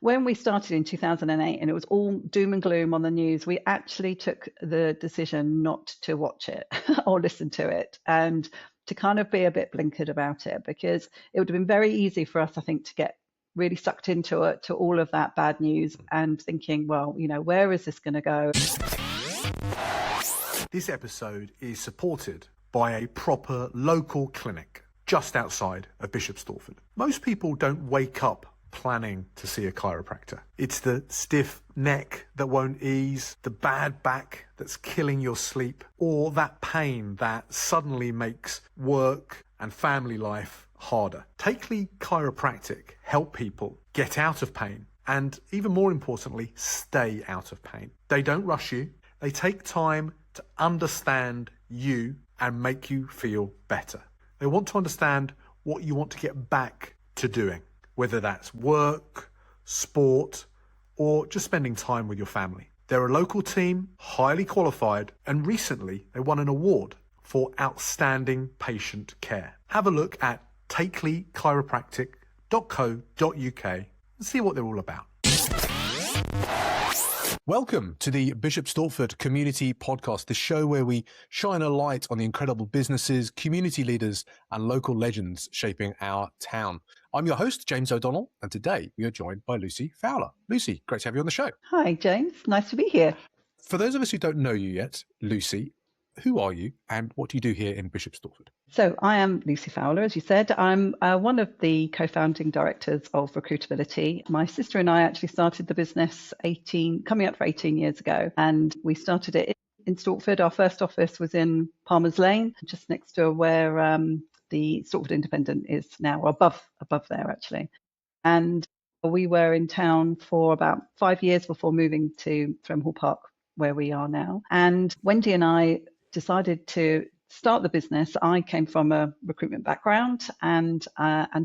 when we started in 2008 and it was all doom and gloom on the news, we actually took the decision not to watch it or listen to it, and to kind of be a bit blinkered about it, because it would have been very easy for us, I think, to get really sucked into it, to all of that bad news and thinking, well, where is this going to go? This episode is supported by a proper local clinic just outside of Bishop Stortford. Most people don't wake up planning to see a chiropractor. It's the stiff neck that won't ease, the bad back that's killing your sleep, or that pain that suddenly makes work and family life harder. Takeley Chiropractic help people get out of pain and, even more importantly, stay out of pain. They don't rush you. They take time to understand you and make you feel better. They want to understand what you want to get back to doing, whether that's work, sport, or just spending time with your family. They're a local team, highly qualified, and recently they won an award for outstanding patient care. Have a look at takeleychiropractic.co.uk and see what they're all about. Welcome to the Bishop Stortford Community Podcast, the show where we shine a light on the incredible businesses, community leaders, and local legends shaping our town. I'm your host, James O'Donnell, and today we are joined by Lucy Fowler. Lucy, great to have you on the show. Hi, James. Nice to be here. For those of us who don't know you yet, Lucy, who are you and what do you do here in Bishop Stortford? So I am Lucy Fowler, as you said. I'm one of the co-founding directors of Recruitability. My sister and I actually started the business coming up for 18 years ago, and we started it in Stortford. Our first office was in Palmer's Lane, just next to where the Stortford Independent is now, or above there actually. And we were in town for about 5 years before moving to Thremhall Park, where we are now. And Wendy and I decided to start the business. I came from a recruitment background and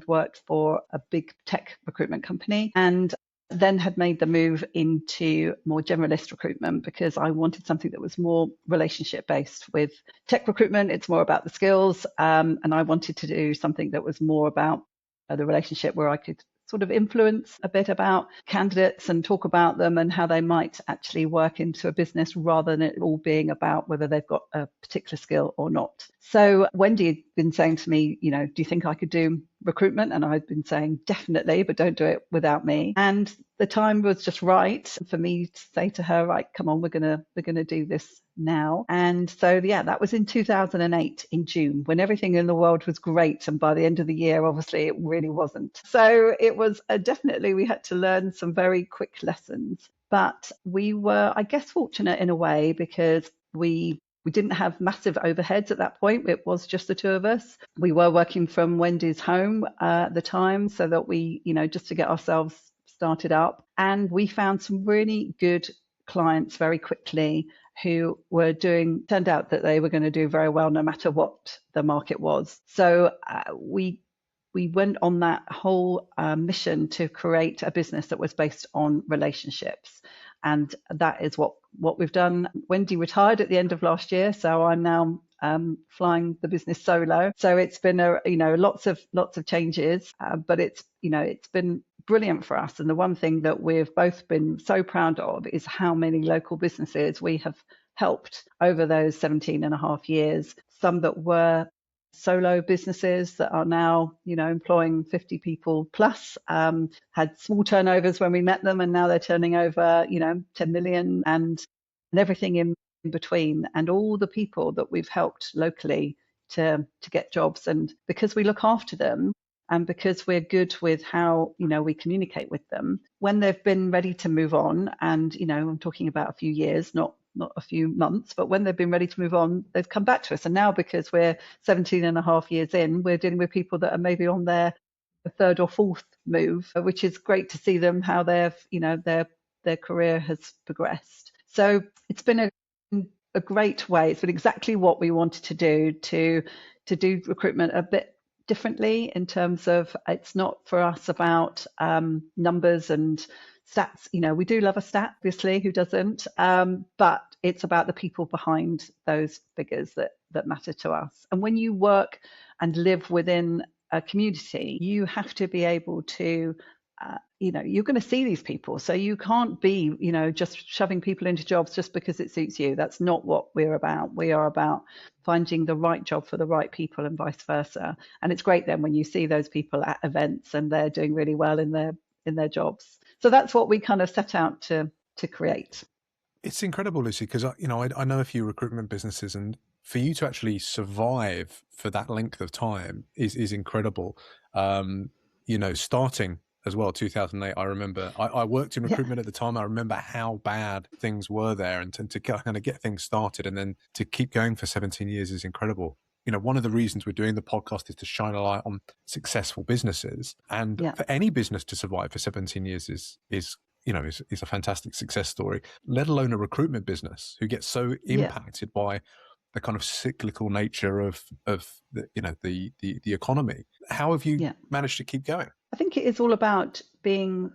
worked for a big tech recruitment company, and then had made the move into more generalist recruitment because I wanted something that was more relationship based. With tech recruitment, it's more about the skills, and I wanted to do something that was more about the relationship, where I could sort of influence a bit about candidates and talk about them and how they might actually work into a business, rather than it all being about whether they've got a particular skill or not. So Wendy had been saying to me, do you think I could do recruitment? And I'd been saying, definitely, but don't do it without me. And the time was just right for me to say to her, right, come on, we're gonna do this now. And so, yeah, that was in 2008 in June, when everything in the world was great. And by the end of the year, obviously, it really wasn't. So it was definitely, we had to learn some very quick lessons. But we were, I guess, fortunate in a way, because we didn't have massive overheads at that point. It was just the two of us. We were working from Wendy's home at the time, so that we, just to get ourselves started up. And we found some really good clients very quickly who turned out that they were going to do very well no matter what the market was. So we went on that whole mission to create a business that was based on relationships. And that is what we've done. Wendy retired at the end of last year, so I'm now flying the business solo. So it's been lots of changes, but it's been brilliant for us. And the one thing that we've both been so proud of is how many local businesses we have helped over those 17 and a half years. Some that were solo businesses that are now, employing 50 people plus, had small turnovers when we met them, and now they're turning over, 10 million and everything in between, and all the people that we've helped locally to get jobs. And because we look after them, and because we're good with how, we communicate with them, when they've been ready to move on, and, I'm talking about a few years, not a few months, but when they've been ready to move on, they've come back to us. And now, because we're 17 and a half years in, we're dealing with people that are maybe on their third or fourth move, which is great to see them, how their career has progressed. So it's been a great way. It's been exactly what we wanted to do, to do recruitment a bit differently, in terms of, it's not for us about numbers and stats. We do love a stat, obviously, who doesn't? But it's about the people behind those figures that matter to us. And when you work and live within a community, you have to be able to you're going to see these people. So you can't be, just shoving people into jobs just because it suits you. That's not what we're about. We are about finding the right job for the right people and vice versa. And it's great then when you see those people at events and they're doing really well in their jobs. So that's what we kind of set out to create. It's incredible, Lucy, because I know a few recruitment businesses, and for you to actually survive for that length of time is incredible. Starting as well, 2008. I remember I worked in recruitment at the time. I remember how bad things were there, and to kind of get things started, and then to keep going for 17 years is incredible. One of the reasons we're doing the podcast is to shine a light on successful businesses, and for any business to survive for 17 years is a fantastic success story, let alone a recruitment business who gets so impacted by the kind of cyclical nature of the economy. How have you managed to keep going? I think it is all about being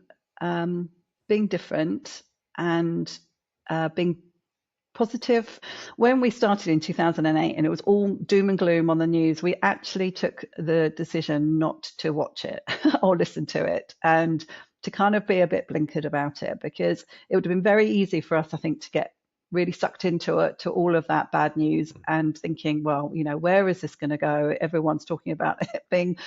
different and being positive. When we started in 2008 and it was all doom and gloom on the news, we actually took the decision not to watch it or listen to it, and to kind of be a bit blinkered about it, because it would have been very easy for us, I think, to get really sucked into it, to all of that bad news, and thinking, well, where is this going to go? Everyone's talking about it being,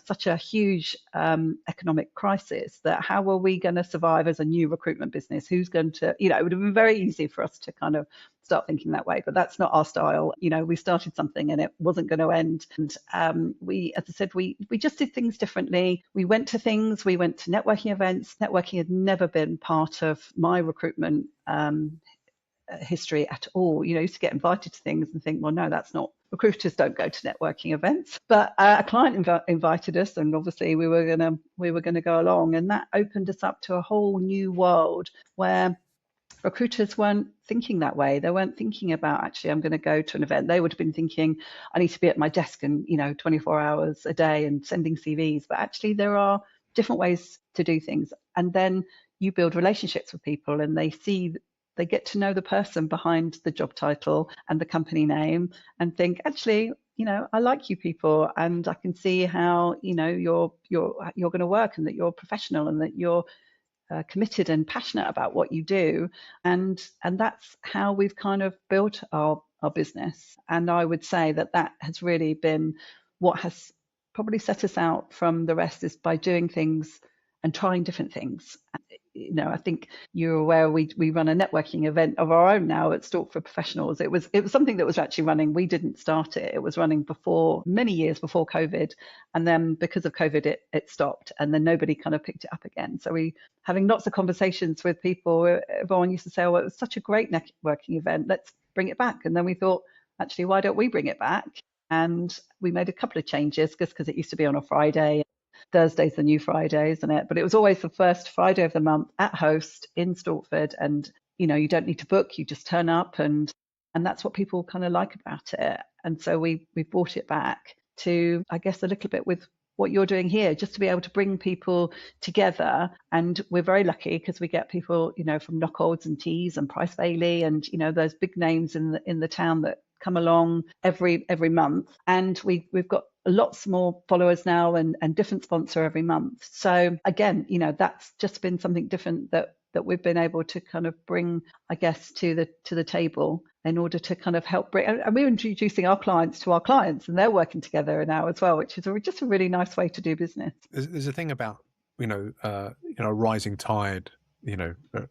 such a huge economic crisis, that how are we going to survive as a new recruitment business? Who's going to, it would have been very easy for us to kind of start thinking that way, but that's not our style. We started something and it wasn't going to end. And we, as I said, we just did things differently. We went to networking events. Networking had never been part of my recruitment history at all. I used to get invited to things and think, well, no, that's not, recruiters don't go to networking events. But a client invited us, and obviously we were gonna go along, and that opened us up to a whole new world where recruiters weren't thinking that way. They weren't thinking about, actually, I'm going to go to an event. They would have been thinking, I need to be at my desk and 24 hours a day and sending CVs. But actually, there are different ways to do things, and then you build relationships with people, and they get to know the person behind the job title and the company name, and think, actually, I like you people, and I can see how you're going to work, and that you're professional, and that you're committed and passionate about what you do, and that's how we've kind of built our business. And I would say that has really been what has probably set us out from the rest, is by doing things and trying different things. I think you're aware we run a networking event of our own now at Stortford Professionals. It was something that was actually running. We didn't start it. It was running many years before COVID, and then because of COVID, it stopped, and then nobody kind of picked it up again. So we having lots of conversations with people. Everyone used to say, "Oh, it was such a great networking event. Let's bring it back." And then we thought, actually, why don't we bring it back? And we made a couple of changes, because it used to be on a Friday. Thursday's the new Friday, isn't it? But it was always the first Friday of the month at Host in Stortford, and you don't need to book, you just turn up, and that's what people kind of like about it. And so we brought it back to, I guess, a little bit with what you're doing here, just to be able to bring people together. And we're very lucky because we get people, from Knockholds and Tees and Price Bailey, and those big names in the town that come along every month. And we've got lots more followers now, and different sponsor every month. So again, that's just been something different that we've been able to kind of bring, I guess, to the table, in order to kind of help bring. And we're introducing our clients to our clients, and they're working together now as well, which is just a really nice way to do business. There's a thing about rising tide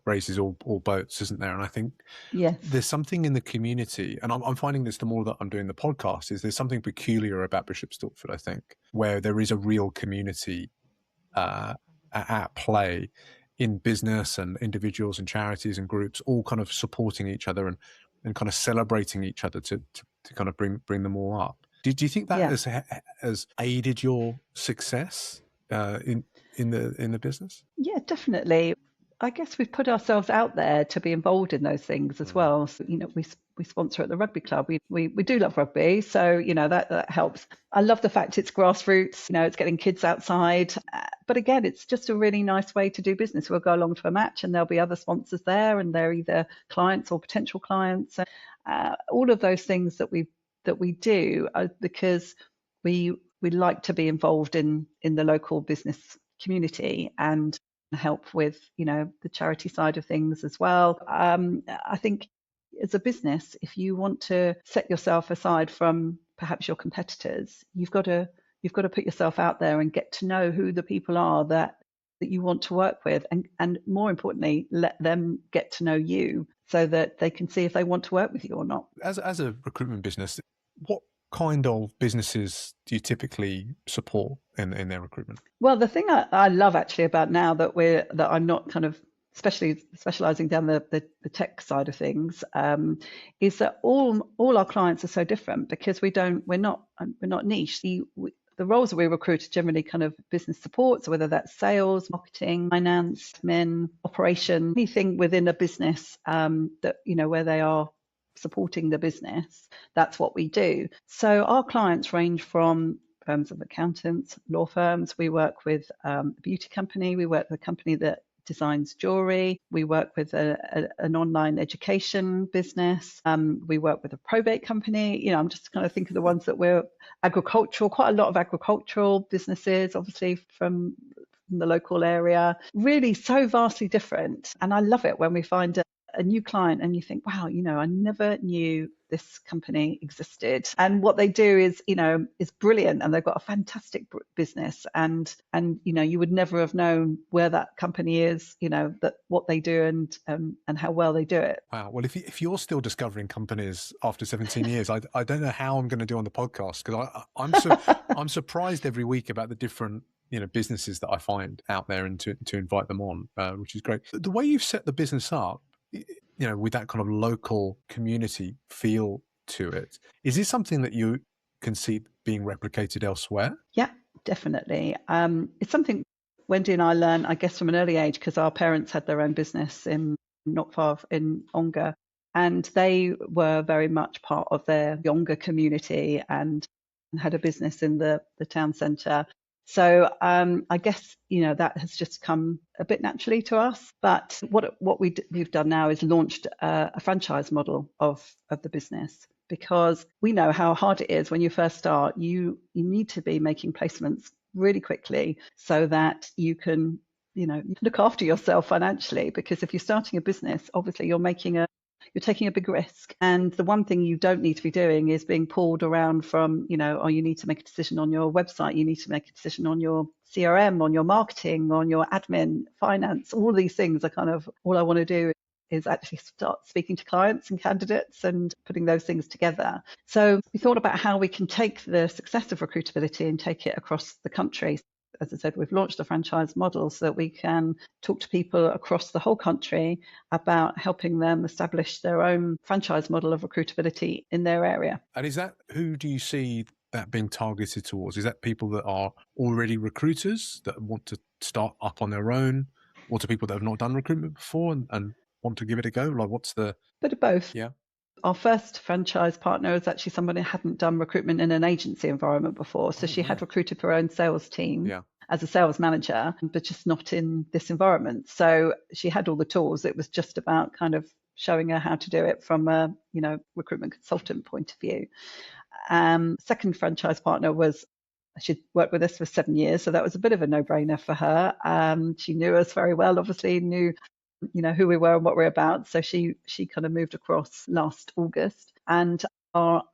raises all boats, isn't there? And I think there's something in the community, and I'm finding this the more that I'm doing the podcast, is there's something peculiar about Bishop Stortford, I think, where there is a real community at play in business, and individuals and charities and groups all kind of supporting each other and kind of celebrating each other to kind of bring them all up. Do you think that has aided your success in the business? Yeah, definitely. I guess we've put ourselves out there to be involved in those things as well. So, we sponsor at the rugby club. We do love rugby, so that helps. I love the fact it's grassroots. It's getting kids outside. But again, it's just a really nice way to do business. We'll go along to a match, and there'll be other sponsors there, and they're either clients or potential clients. All of those things that we do because we like to be involved in the local business community and help with, the charity side of things as well. I think as a business, if you want to set yourself aside from perhaps your competitors, you've got to put yourself out there and get to know who the people are that you want to work with, and more importantly, let them get to know you so that they can see if they want to work with you or not. As a recruitment business, what kind of businesses do you typically support in their recruitment? Well, the thing I love actually about now that I'm not kind of especially specializing down the tech side of things, is that all our clients are so different because we're not niche. The roles that we recruit are generally kind of business support, so whether that's sales, marketing, finance, admin, operation, anything within a business that where they are supporting the business, that's what we do. So our clients range from firms of accountants, law firms. We work with a beauty company. We work with a company that designs jewelry. We work with an online education business. We work with a probate company. I'm just kind of thinking of the ones that we're agricultural, quite a lot of agricultural businesses, obviously from the local area. Really so vastly different. And I love it when we find a new client and you think, wow, I never knew this company existed, and what they do is brilliant, and they've got a fantastic business, and you would never have known where that company is, that what they do and how well they do it. Wow. Well, if you're still discovering companies after 17 years, I don't know how I'm going to do on the podcast, because I'm surprised every week about the different businesses that I find out there, and to invite them on, which is great. The way you've set the business up, with that kind of local community feel to it, is this something that you can see being replicated elsewhere? Yeah, definitely. It's something Wendy and I learned, I guess, from an early age, because our parents had their own business not far in Ongar, and they were very much part of their younger community and had a business in the town centre. So I guess that has just come a bit naturally to us. But what we've done now is launched a franchise model of the business, because we know how hard it is when you first start. You need to be making placements really quickly so that you can look after yourself financially. Because if you're starting a business, obviously you're taking a big risk. And the one thing you don't need to be doing is being pulled around from, you need to make a decision on your website, you need to make a decision on your CRM, on your marketing, on your admin, finance. All of these things are kind of, all I want to do is actually start speaking to clients and candidates and putting those things together. So we thought about how we can take the success of Recruitability and take it across the country. As I said, we've launched a franchise model so that we can talk to people across the whole country about helping them establish their own franchise model of recruitability in their area. And who do you see that being targeted towards? Is that people that are already recruiters that want to start up on their own, or to people that have not done recruitment before and want to give it a go? Like, what's the... Bit of both. Yeah. Our first franchise partner is actually somebody who hadn't done recruitment in an agency environment before. So she had recruited her own sales team as a sales manager, but just not in this environment. So she had all the tools. It was just about kind of showing her how to do it from a recruitment consultant point of view. Second franchise partner she'd worked with us for 7 years, so that was a bit of a no-brainer for her. She knew us very well, obviously knew who we were and what we're about. So she kind of moved across last August. And our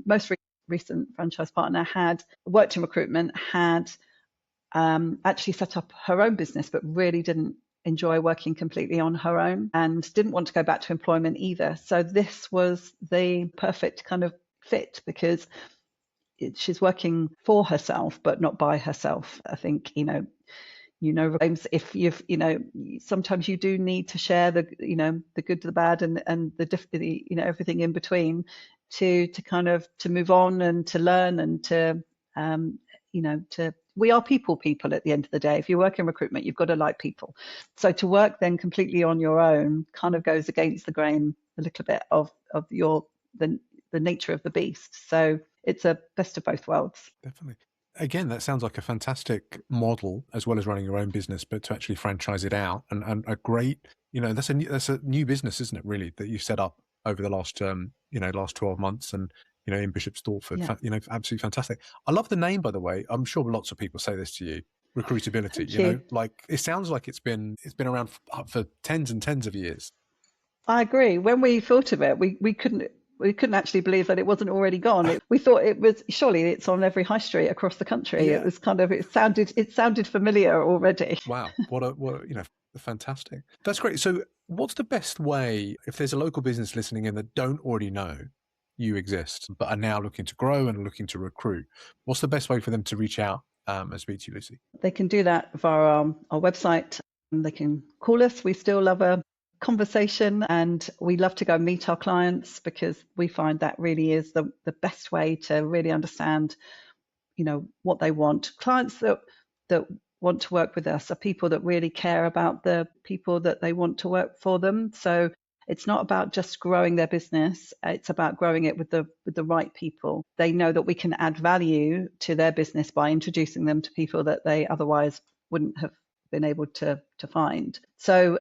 most recent franchise partner had worked in recruitment, had actually set up her own business, but really didn't enjoy working completely on her own and didn't want to go back to employment either. So this was the perfect kind of fit, because she's working for herself, but not by herself. I think, if you've, sometimes you do need to share the good, the bad, and the everything in between to kind of to move on and to learn and to we are people at the end of the day. If you work in recruitment, you've got to like people. So to work then completely on your own kind of goes against the grain a little bit of the nature of the beast. So it's a best of both worlds. Definitely. Again, that sounds like a fantastic model, as well as running your own business, but to actually franchise it out, and a great, that's a new business, isn't it? Really, that you've set up over the last 12 months, and in Bishop Stortford. Absolutely fantastic. I love the name, by the way. I'm sure lots of people say this to you. recruitability? Thank you. Like it sounds like it's been around for tens and tens of years. I agree. When we thought of it, we couldn't actually believe that it wasn't already gone. We thought it was, surely it's on every high street across the country. It Yeah. was kind of, it sounded familiar already. Wow. What a fantastic. That's great. So what's the best way, if there's a local business listening in that don't already know you exist, but are now looking to grow and looking to recruit, what's the best way for them to reach out and speak to you, Lucy? They can do that via our website. They can call us. We still love a conversation, and we love to go meet our clients, because we find that really is the best way to really understand, what they want. Clients that want to work with us are people that really care about the people that they want to work for them. So it's not about just growing their business. It's about growing it with the right people. They know that we can add value to their business by introducing them to people that they otherwise wouldn't have been able to find. So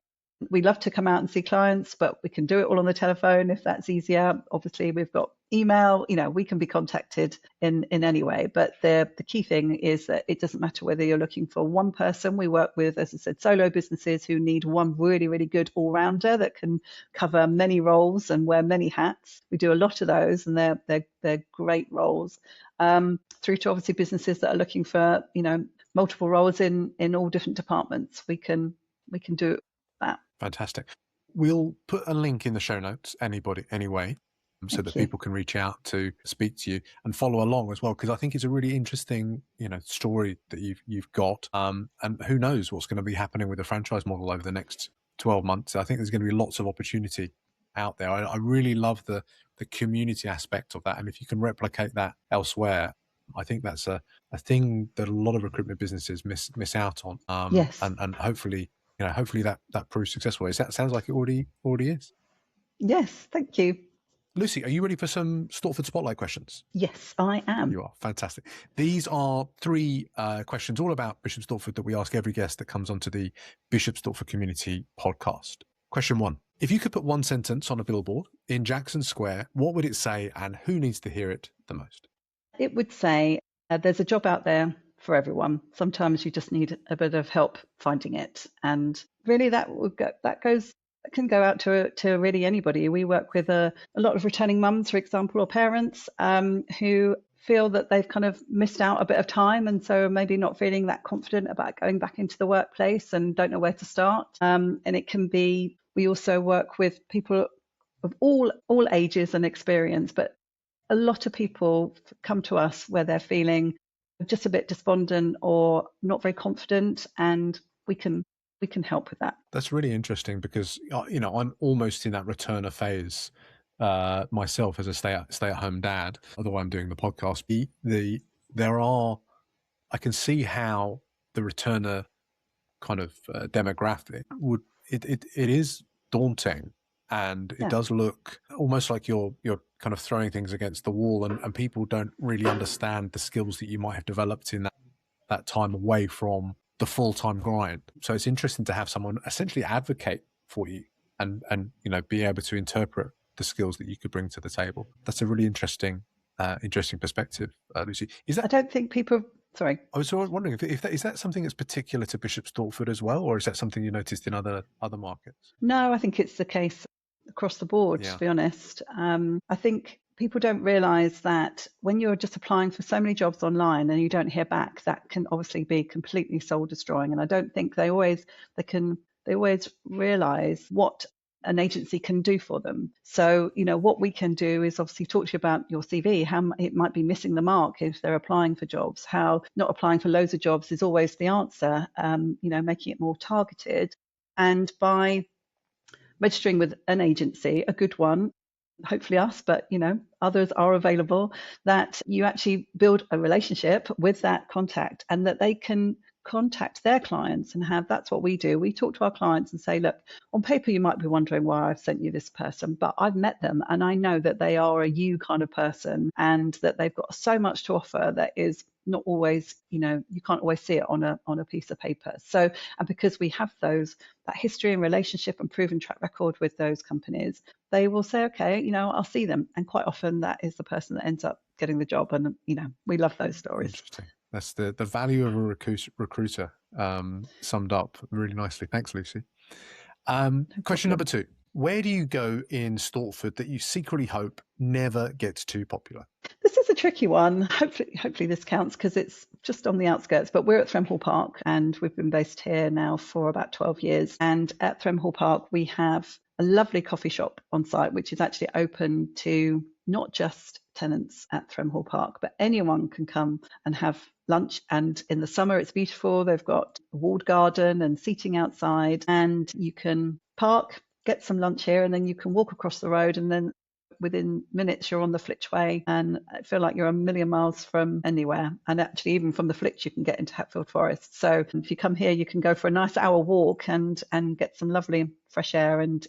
we love to come out and see clients, but we can do it all on the telephone if that's easier. Obviously, we've got email. We can be contacted in any way. But the key thing is that it doesn't matter whether you're looking for one person. We work with, as I said, solo businesses who need one really, really good all-rounder that can cover many roles and wear many hats. We do a lot of those, and they're great roles. Through to obviously businesses that are looking for multiple roles in all different departments. We can do that. Fantastic. We'll put a link in the show notes, anyway, so that people can reach out to speak to you and follow along as well, because I think it's a really interesting, story that you've got. And who knows what's going to be happening with the franchise model over the next 12 months. I think there's going to be lots of opportunity out there. I really love the community aspect of that, and if you can replicate that elsewhere, I think that's a thing that a lot of recruitment businesses miss out on. Yes. And hopefully that proves successful. That sounds like it already is. Yes, thank you. Lucy, are you ready for some Stortford Spotlight questions? Yes, I am. You are. Fantastic. These are 3 questions all about Bishop Stortford that we ask every guest that comes onto the Bishop Stortford Community podcast. Question 1. If you could put one sentence on a billboard in Jackson Square, what would it say, and who needs to hear it the most? It would say, there's a job out there for everyone. Sometimes you just need a bit of help finding it. And really that can go out to really anybody. We work with a lot of returning mums, for example, or parents who feel that they've kind of missed out a bit of time, and so maybe not feeling that confident about going back into the workplace and don't know where to start. And it can be, we also work with people of all ages and experience, but a lot of people come to us where they're feeling just a bit despondent or not very confident, and we can help with that. That's really interesting, because I'm almost in that returner phase myself as a stay-at-home dad, although I'm doing the podcast. I can see how the returner kind of demographic it is daunting, and it does look almost like you're kind of throwing things against the wall, and people don't really understand the skills that you might have developed in that time away from the full-time grind. So it's interesting to have someone essentially advocate for you and be able to interpret the skills that you could bring to the table. That's a really interesting perspective, Lucy. Is that? I don't think people. Sorry. I was wondering if that is that something that's particular to Bishop Stortford as well, or is that something you noticed in other markets? No, I think it's the case across the board, to be honest. I think people don't realise that when you're just applying for so many jobs online and you don't hear back, that can obviously be completely soul destroying. And I don't think they always realise what an agency can do for them. So, what we can do is obviously talk to you about your CV, how it might be missing the mark if they're applying for jobs, how not applying for loads of jobs is always the answer, making it more targeted. And by registering with an agency, a good one, hopefully us, but others are available, that you actually build a relationship with that contact, and that they can contact their clients and that's what we do. We talk to our clients and say, look, on paper you might be wondering why I've sent you this person, but I've met them and I know that they are a you kind of person, and that they've got so much to offer that is not always, you can't always see it on a piece of paper. So, and because we have that history and relationship and proven track record with those companies, they will say, okay, I'll see them. And quite often that is the person that ends up getting the job. And, we love those stories. Interesting. That's the value of a recruiter summed up really nicely. Thanks, Lucy. Question number 2. Where do you go in Stortford that you secretly hope never gets too popular? This is a tricky one. Hopefully this counts because it's just on the outskirts, but we're at Thremhall Park and we've been based here now for about 12 years. And at Thremhall Park, we have a lovely coffee shop on site, which is actually open to not just tenants at Thremhall Park, but anyone can come and have lunch. And in the summer, it's beautiful. They've got a walled garden and seating outside, and you can park, get some lunch here, and then you can walk across the road, and then within minutes you're on the Flitchway, and I feel like you're a million miles from anywhere. And actually, even from the Flitch, you can get into Hatfield Forest. So if you come here, you can go for a nice hour walk and get some lovely fresh air, and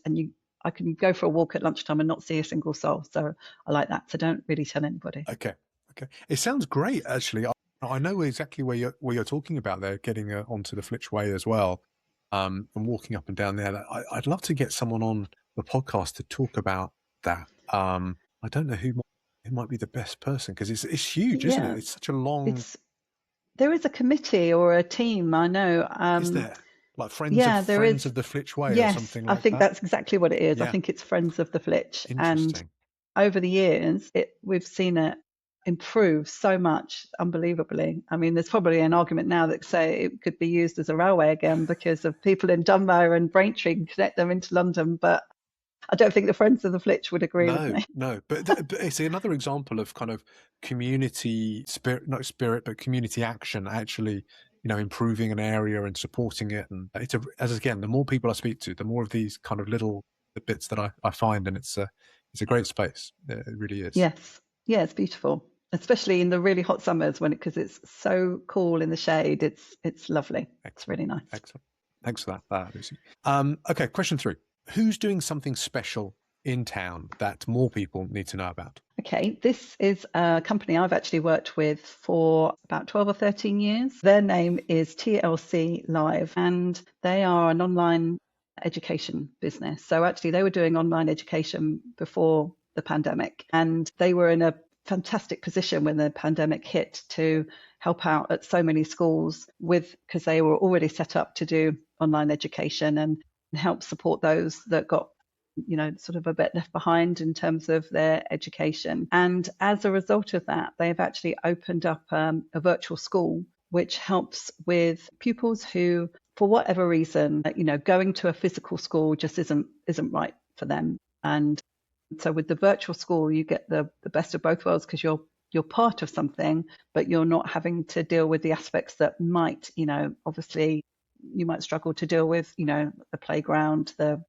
I can go for a walk at lunchtime and not see a single soul. So I like that. So don't really tell anybody. Okay. It sounds great, actually. I know exactly where you're talking about there, getting onto the Flitchway as well, and walking up and down there. I'd love to get someone on the podcast to talk about that. I don't know who might be the best person, because it's huge, isn't it? It's such a long. There is a committee or a team, I know. Is there? Like Friends of the Flitchway or something like that? I think that's exactly what it is. Yeah. I think it's Friends of the Flitch. And over the years, we've seen it improve so much, unbelievably. I mean, there's probably an argument now that say it could be used as a railway again because of people in Dunbar and Braintree and connect them into London, but I don't think the Friends of the Flitch would agree with me. No, but it's another example of kind of community spirit, not spirit, but community action, actually, improving an area and supporting it. And again, the more people I speak to, the more of these kind of little bits that I find, and it's a great space. It really is. Yes. Yeah, it's beautiful, especially in the really hot summers because it's so cool in the shade. It's lovely. Excellent. It's really nice. Excellent. Thanks for that, Lucy. Okay, question 3. Who's doing something special in town that more people need to know about? Okay, this is a company I've actually worked with for about 12 or 13 years. Their name is TLC Live, and they are an online education business. So actually they were doing online education before the pandemic, and they were in a fantastic position when the pandemic hit to help out at so many schools because they were already set up to do online education and help support those that got sort of a bit left behind in terms of their education. And as a result of that, they've actually opened up a virtual school which helps with pupils who, for whatever reason, going to a physical school just isn't right for them. And so with the virtual school, you get the best of both worlds because you're part of something, but you're not having to deal with the aspects that might, obviously you might struggle to deal with, the playground, the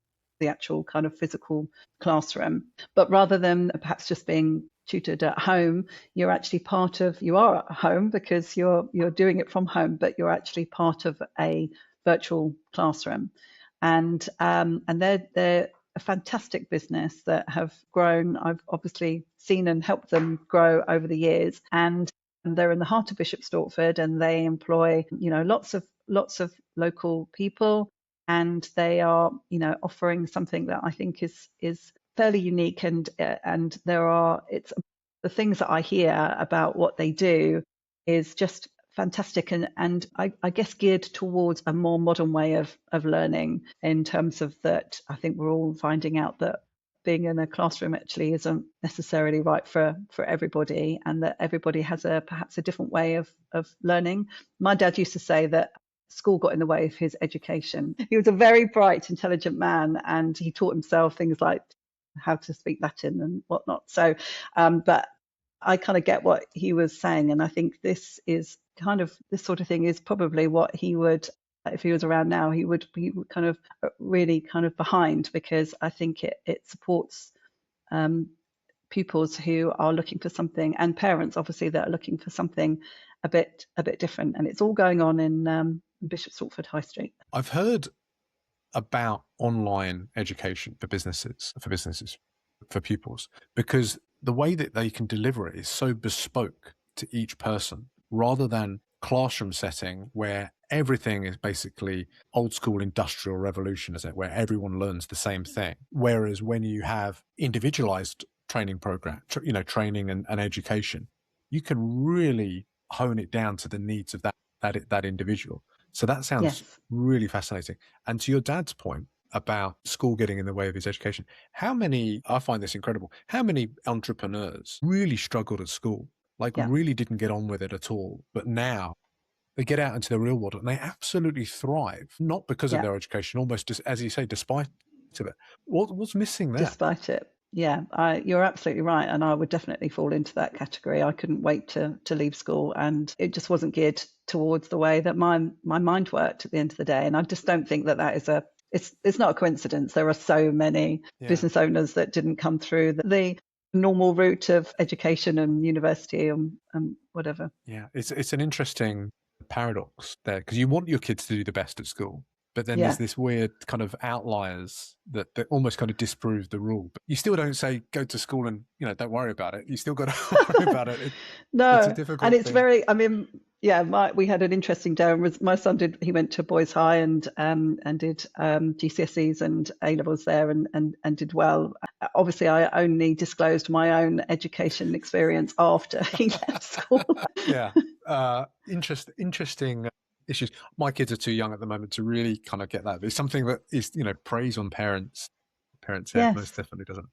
actual kind of physical classroom. But rather than perhaps just being tutored at home, you are at home because you're doing it from home, but you're actually part of a virtual classroom. And they're a fantastic business that have grown. I've obviously seen and helped them grow over the years, and they're in the heart of Bishop Stortford, and they employ lots of local people, and they are offering something that I think is fairly unique, and it's the things that I hear about what they do is just fantastic, and I guess geared towards a more modern way of learning, in terms of that I think we're all finding out that being in a classroom actually isn't necessarily right for everybody, and that everybody has perhaps a different way of learning. My dad used to say that school got in the way of his education. He was a very bright, intelligent man, and he taught himself things like how to speak Latin and whatnot. So, but I kind of get what he was saying, and I think this sort of thing is probably what he would, if he was around now, he would kind of really kind of behind, because I think it supports pupils who are looking for something, and parents obviously that are looking for something a bit different, and it's all going on in Bishop Stortford High Street. I've heard about online education for businesses, for pupils, because the way that they can deliver it is so bespoke to each person, rather than classroom setting where everything is basically old school industrial revolution, is it, where everyone learns the same thing. Whereas when you have individualized training program, training and education, you can really hone it down to the needs of that individual. So that sounds Yes. really fascinating. And to your dad's point about school getting in the way of his education, I find this incredible, how many entrepreneurs really struggled at school, like Yeah. really didn't get on with it at all, but now they get out into the real world and they absolutely thrive, not because of Yeah. their education, almost just, as you say, despite of it. What's missing there? Despite it. Yeah, you're absolutely right. And I would definitely fall into that category. I couldn't wait to leave school, and it just wasn't geared towards the way that my mind worked at the end of the day. And I just don't think that is it's not a coincidence. There are so many business owners that didn't come through the normal route of education and university and whatever. Yeah, it's an interesting paradox there, because you want your kids to do the best at school, but then there's this weird kind of outliers that almost kind of disprove the rule. But you still don't say go to school and don't worry about it. You still got to worry about it. No, it's a difficult and it's thing. very. I mean, yeah, we had an interesting day. My son he went to boys' high and did GCSEs and A levels there and did well. Obviously, I only disclosed my own education experience after he left school. Yeah, interesting issues. My kids are too young at the moment to really kind of get that. It's something that is praise on parents' head. Yes. Most definitely doesn't.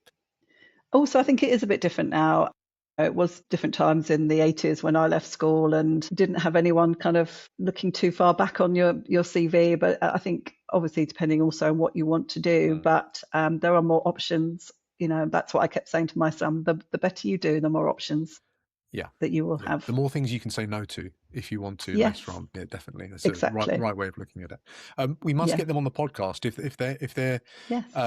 Also, I think it is a bit different now. It was different times in the 80s when I left school, and didn't have anyone kind of looking too far back on your CV. But I think obviously depending also on what you want to do, but there are more options. That's what I kept saying to my son. The better you do, the more options that you will have. The more things you can say no to if you want to later on. Yeah, definitely. That's exactly. a right way of looking at it. We must get them on the podcast. If they're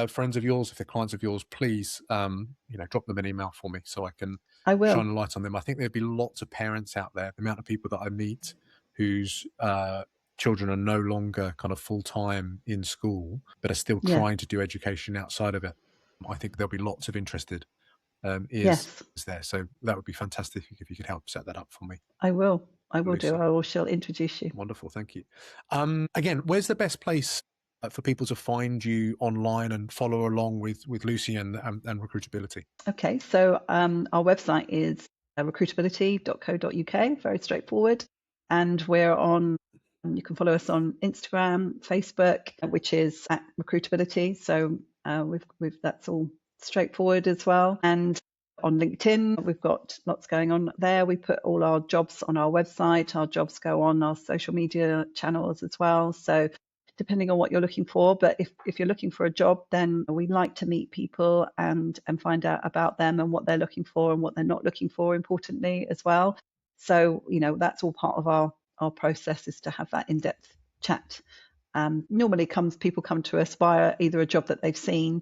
friends of yours, if they're clients of yours, please drop them an email for me so I can shine a light on them. I think there'd be lots of parents out there, the amount of people that I meet whose children are no longer kind of full-time in school but are still trying to do education outside of it. I think there'll be lots of interested is there. So that would be fantastic if you could help set that up for me. I will Lucy. I shall introduce you. Wonderful, thank you. Again, where's the best place for people to find you online and follow along with Lucy and Recruitability? Okay, so our website is recruitability.co.uk, very straightforward. And we're on, you can follow us on Instagram, Facebook, which is at Recruitability. So that's all straightforward as well. And on LinkedIn, we've got lots going on there. We put all our jobs on our website. Our jobs go on our social media channels as well. So depending on what you're looking for, but if you're looking for a job, then we like to meet people and find out about them and what they're looking for and what they're not looking for, importantly, as well. So, that's all part of our process, is to have that in-depth chat. Normally people come to us via either a job that they've seen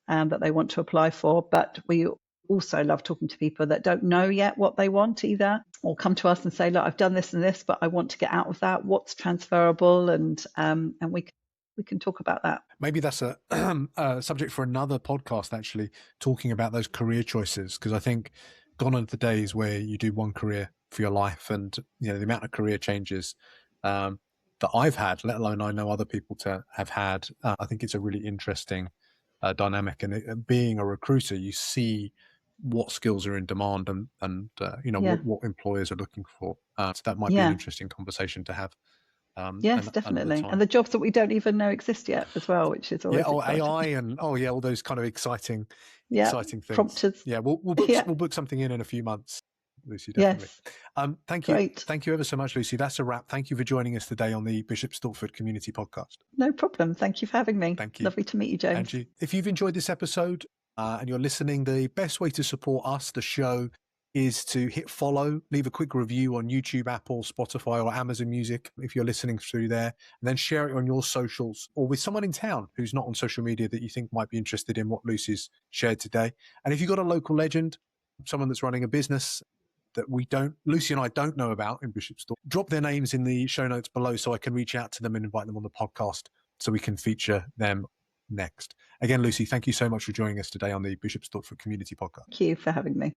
that they want to apply for, but we also love talking to people that don't know yet what they want either, or come to us and say, look, I've done this and this, but I want to get out of that. What's transferable? And we can talk about that. Maybe that's a subject for another podcast, actually, talking about those career choices, because I think gone are the days where you do one career for your life, and the amount of career changes that I've had, let alone I know other people to have had. I think it's a really interesting dynamic, and being a recruiter, you see what skills are in demand and what employers are looking for. So that might be an interesting conversation to have. Yes, definitely. And the jobs that we don't even know exist yet as well, which is always exciting. AI and all those kind of exciting things. Prompters. Yeah, we'll book something in a few months, Lucy. Definitely. Yes. Thank you. Great. Thank you ever so much, Lucy. That's a wrap. Thank you for joining us today on the Bishop Stortford Community Podcast. No problem. Thank you for having me. Thank you. Lovely to meet you, James. Angie, if you've enjoyed this episode and you're listening, the best way to support us, the show, is to hit follow, leave a quick review on YouTube, Apple, Spotify, or Amazon Music if you're listening through there, and then share it on your socials or with someone in town who's not on social media that you think might be interested in what Lucy's shared today. And if you've got a local legend, someone that's running a business that Lucy and I don't know about in Bishop Stortford, drop their names in the show notes below so I can reach out to them and invite them on the podcast so we can feature them next. Again, Lucy, thank you so much for joining us today on the Bishop Stortford Community Podcast. Thank you for having me.